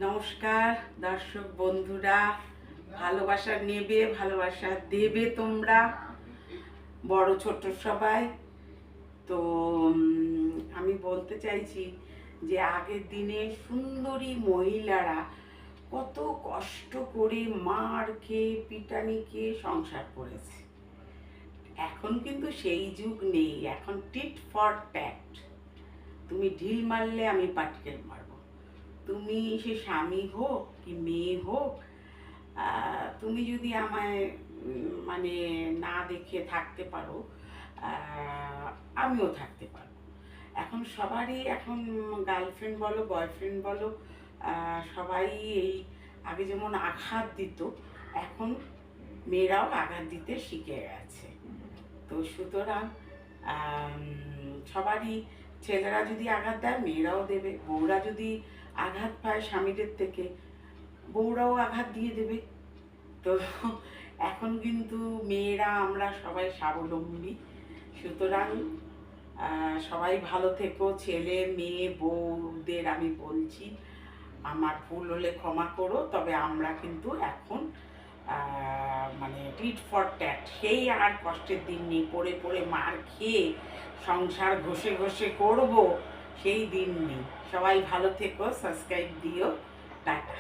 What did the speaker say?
নমস্কার দর্শক বন্ধুরা, ভালোবাসা নেবে, ভালোবাসা দেবে তোমরা, বড় ছোট সবাই। তো আমি বলতে চাইছি যে আগের দিনে সুন্দরী মহিলারা কত কষ্ট করে মার খেয়ে পিটানি খেয়ে সংসার করেছে। এখন কিন্তু সেই যুগ নেই, এখন টিট ফর ট্যাট। তুমি ঢিল মারলে আমি পাটকেল মারবো। তুমি সে স্বামী হোক কি মেয়ে হোক, তুমি যদি আমায় মানে না দেখে থাকতে পারো, আমিও থাকতে পারবো। এখন সবারই এখন গার্লফ্রেন্ড বলো বয়ফ্রেন্ড বলো, সবাই এই আগে যেমন আঘাত দিত, এখন মেয়েরাও আঘাত দিতে শিখে গেছে। তো সুতরাং সবারই, ছেলেরা যদি আঘাত দেয় মেয়েরাও দেবে, বউরা যদি আঘাত পায় স্বামীদের থেকে বউরাও আঘাত দিয়ে দেবে। তো এখন কিন্তু মেয়েরা আমরা সবাই স্বাবলম্বী। সুতরাং সবাই ভালো থেকো, ছেলে মেয়ে বউদের আমি বলছি আমার ভুল হলে ক্ষমা করো। তবে আমরা কিন্তু এখন মানে টিট ফর ট্যাট, সেই আর কষ্টের দিন নেই, পড়ে পড়ে মার খেয়ে সংসার ঘষে ঘষে করবো, সেই দিন নেই। সবাই ভালো থেকো, সাবস্ক্রাইব দিও, টাটা।